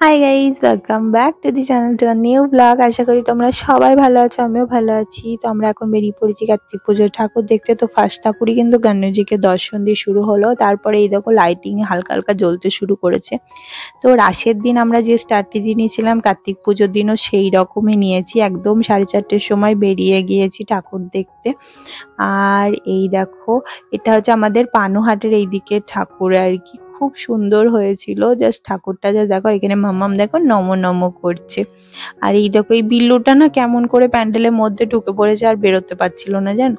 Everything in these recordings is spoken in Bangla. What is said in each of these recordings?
High guys, welcome back to the channel to a new blog. আশা করি তোমরা সবাই ভালো আছো, আমিও ভালো আছি। তো আমরা এখন বেরিয়ে পড়েছি কার্তিক পুজোর ঠাকুর দেখতে। তো ফার্স্ট ঠাকুরই কিন্তু গণেশজিকে দর্শন দিয়ে শুরু হলো, তারপরে এই দেখো লাইটিং হালকা হালকা জ্বলতে শুরু করেছে। তো রাশের দিন আমরা যে স্ট্র্যাটেজি নিয়েছিলাম কার্তিক পুজোর দিনও সেই রকমই নিয়েছি, একদম 4:30-র সময় বেরিয়ে গিয়েছি ঠাকুর দেখতে। আর এই দেখো, এটা হচ্ছে আমাদের পানুহাটের এই দিকে ঠাকুর আর কি, খুব সুন্দর হয়েছিল। জাস্ট ঠাকুরটা যা দেখো, এখানে মাম্মাম দেখো নম নম করছে। আর এই দেখো, এই বিল্লুটা না কেমন করে প্যান্ডেলের মধ্যে ঢুকে পড়েছে, আর বেরোতে পারছিল না জানো।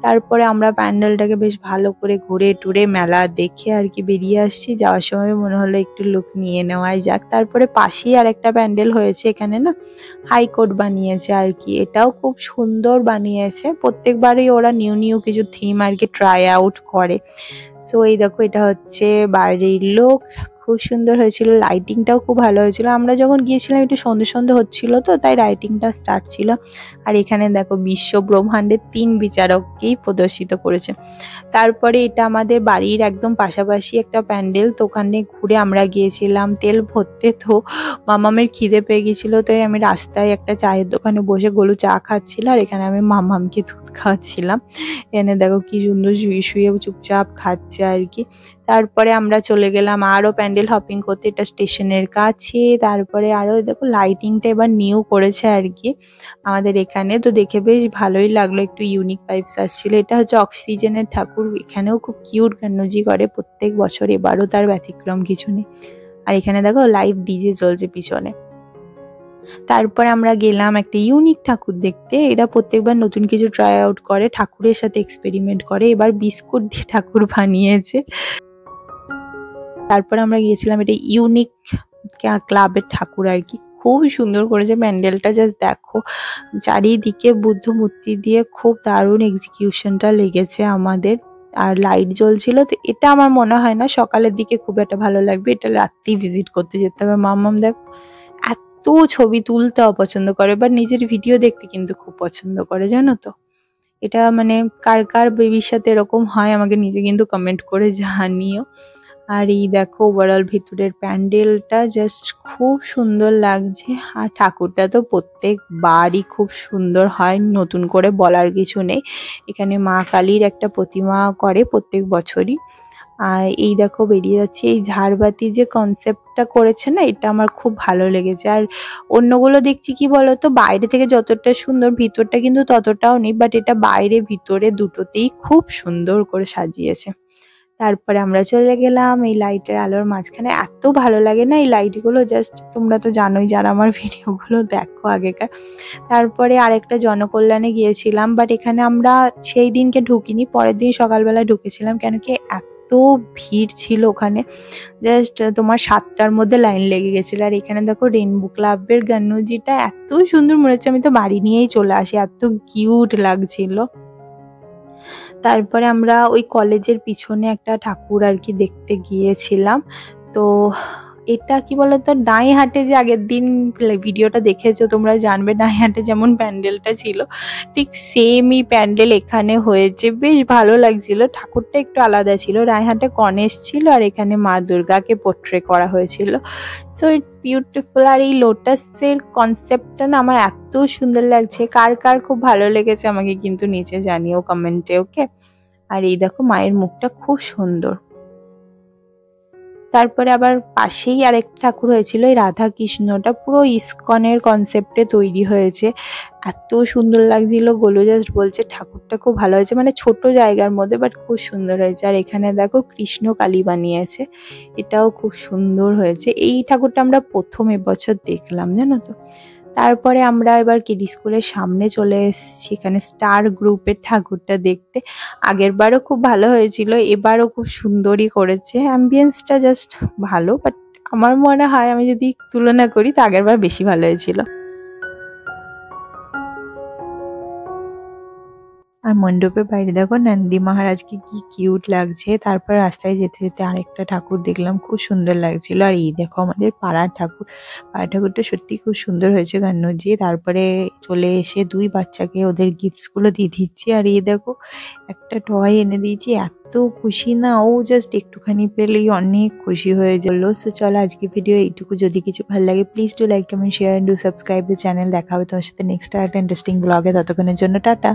তারপরে আমরা প্যান্ডেলটাকে বেশ ভালো করে ঘুরে টুরে মেলা দেখে আর কি বেরিয়ে আসছি। যাওয়ার সময় মনে হলো একটু লুক নিয়ে নেওয়াই যাক। তারপরে পাশেই আর একটা প্যান্ডেল হয়েছে, এখানে না হাইকোর্ট বানিয়েছে আর কি, এটাও খুব সুন্দর বানিয়েছে। প্রত্যেকবারই ওরা নিউ নিউ কিছু থিম আর কি ট্রাই আউট করে। সো এই দেখো, এটা হচ্ছে বাইরের লোক, খুব সুন্দর হয়েছিল। লাইটিংটাও খুব ভালো হয়েছিল। আমরা যখন গিয়েছিলাম একটু সন্ধে সন্ধে হচ্ছিল, তো তাই লাইটিংটা স্টার্ট ছিল। আর এখানে দেখো বিশ্ব ব্রহ্মাণ্ডের 3 বিচারককেই প্রদর্শিত করেছে। তারপরে এটা আমাদের বাড়ির একদম পাশাপাশি একটা প্যান্ডেল, তো ওখানে ঘুরে আমরা গিয়েছিলাম তেল ভরতে। তো মামামের খিদে পেয়ে গেছিল, তাই আমি রাস্তায় একটা চায়ের দোকানে বসে গোলু চা খাচ্ছিল, আর এখানে আমি মামামকে দুধ খাওয়াচ্ছিলাম। এনে দেখো কি সুন্দর শুয়ে শুয়ে চুপচাপ খাচ্ছে আর কি। তারপরে আমরা চলে গেলাম আরো প্যান্ডেল হপিং করতে, এটা স্টেশনের কাছে। তারপরে আরো দেখো লাইটিংটা এবার নিউ করেছে আর কি আমাদের এখানে, তো দেখে বেশ ভালোই লাগলো, একটু ইউনিক ভাইবস আসছিল। এটা হচ্ছে অক্সিজেনের ঠাকুর, এখানেও খুব কিউট কান্নজি করে প্রত্যেক বছর, এবারও তার ব্যতিক্রম কিছু নেই। আর এখানে দেখো লাইভ ডিজে চলছে পিছনে। তারপরে আমরা গেলাম একটা ইউনিক ঠাকুর দেখতে। এটা প্রত্যেকবার নতুন কিছু ট্রাই আউট করে, ঠাকুরের সাথে এক্সপেরিমেন্ট করে। এবার বিস্কুট দিয়ে ঠাকুর বানিয়েছে। তারপরে আমরা গিয়েছিলাম এটা ইউনিক ক্লাবের ঠাকুর আর কি, খুব সুন্দর করেছে প্যান্ডেলটা। জাস্ট দেখো চারিদিকে বুদ্ধ মূর্তি দিয়ে খুব দারুণ এক্সিকিউশনটা লেগেছে আমাদের। আর লাইট জ্বলছিল। তো এটা আমার মনে হয় না সকালের দিকে খুব একটা ভালো লাগবে, এটা রাত্রি ভিজিট করতে যেতে হবে। মাম্মাম দেখো এত ছবি তুলতে অপছন্দ করে, বাট নিজের ভিডিও দেখতে কিন্তু খুব পছন্দ করে, জানো তো। এটা মানে কার কার বেবির সাথে এরকম হয় আমাকে নিজে কিন্তু কমেন্ট করে জানিও। আর এই দেখো ওভারঅল ভিতরের প্যান্ডেলটা জাস্ট খুব সুন্দর লাগছে। আর ঠাকুরটা তো প্রত্যেকবারই খুব সুন্দর হয়, নতুন করে বলার কিছু নেই। এখানে মা কালীর একটা প্রতিমা করে প্রত্যেক বছরই। আর এই দেখো বেরিয়ে যাচ্ছে, এই ঝাড়বাতির যে কনসেপ্টটা করেছে না, এটা আমার খুব ভালো লেগেছে। আর অন্যগুলো দেখছি কি বলতো, বাইরে থেকে যতটা সুন্দর ভিতরটা কিন্তু ততটাও নেই, বাট এটা বাইরে ভিতরে দুটোতেই খুব সুন্দর করে সাজিয়েছে। তারপরে আমরা চলে গেলাম এই লাইটের আলোর মাঝখানে, এত ভালো লাগে না এই লাইটগুলো, জাস্ট তোমরা তো জানোই যারা আমার ভিডিওগুলো দেখো আগেকার। তারপরে আরেকটা জনকল্যাণে গিয়েছিলাম, বাট এখানে আমরা সেই দিনকে ঢুকিনি, পরের দিন সকালবেলা ঢুকেছিলাম, কেন কি এত ভিড় ছিল ওখানে। জাস্ট তোমার 7টার মধ্যে লাইন লেগে গেছিল। আর এখানে দেখো রেনবো ক্লাবের গান্নুজিটা এত সুন্দর মনে হচ্ছে আমি তো বাড়ি নিয়েই চলে আসি, এত কিউট লাগছিল। তারপরে আমরা ওই কলেজের পিছনে একটা ঠাকুর আর কি দেখতে গিয়েছিলাম। তো এটা কি বলতো, ডাইহাটে যে আগের দিন ভিডিওটা দেখেছো তোমরা জানবে, ডাইহাটে যেমন প্যান্ডেলটা ছিল ঠিক সেমই প্যান্ডেল এখানে হয়েছে, বেশ ভালো লাগছিল। ঠাকুরটা একটু আলাদা ছিল, রায়হাটে গণেশ ছিল আর এখানে মা দুর্গাকে পোট্রে করা হয়েছিল। So it's beautiful. আর এই লোটাসের কনসেপ্টটা না আমার এত সুন্দর লাগছে, কার কার খুব ভালো লেগেছে আমাকে কিন্তু নিচে জানিও কমেন্টে, ওকে। আর এই দেখো মায়ের মুখটা খুব সুন্দর। তারপরে আবার পাশেই আরেকটা ঠাকুর হয়েছিল, এই রাধা কৃষ্ণটা পুরো ইস্কনের কনসেপ্টে তৈরি হয়েছে, এত সুন্দর লাগছিল। গোলু জাস্ট বলছে ঠাকুরটা খুব ভালো হয়েছে, মানে ছোট জায়গার মধ্যে বাট খুব সুন্দর হয়েছে। আর এখানে দেখো কৃষ্ণ কালী বানিয়েছে, এটাও খুব সুন্দর হয়েছে। এই ঠাকুরটা আমরা প্রথম এবছর দেখলাম, জানো তো। তারপরে আমরা এবার কিডি স্কুলের সামনে চলে এসেছি, এখানে স্টার গ্রুপের ঠাকুরটা দেখতে। আগের বারও খুব ভালো হয়েছিল, এবারও খুব সুন্দরই করেছে। অ্যাম্বিয়েন্সটা জাস্ট ভালো, বাট আমার মনে হয় আমি যদি তুলনা করি তো আগের বার বেশি ভালো হয়েছিল। আর মণ্ডপের বাইরে দেখো নন্দী মহারাজকে কি কিউট লাগছে। তারপর রাস্তায় যেতে যেতে আরেকটা ঠাকুর দেখলাম, খুব সুন্দর লাগছিল। আর এই দেখো আমাদের পাড়ার ঠাকুর, পাড়ার ঠাকুরটা সত্যি খুব সুন্দর হয়েছে কান্নুজি। তারপরে চলে এসে দুই বাচ্চাকে ওদের গিফটস গুলো দিয়ে দিচ্ছি। আর এই দেখো একটা টয় এনে দিয়েছি, এত খুশি না, ও জাস্ট একটুখানি পেলেই অনেক খুশি হয়ে গেল। সো চলো আজকে ভিডিও এইটুকু। যদি কিছু ভালো লাগে please do like, comment, share and do subscribe the channel. দেখা হবে তোমার সাথে নেক্সট আর একটা ইন্টারেস্টিং ব্লগে। ততক্ষণের জন্য টাটা।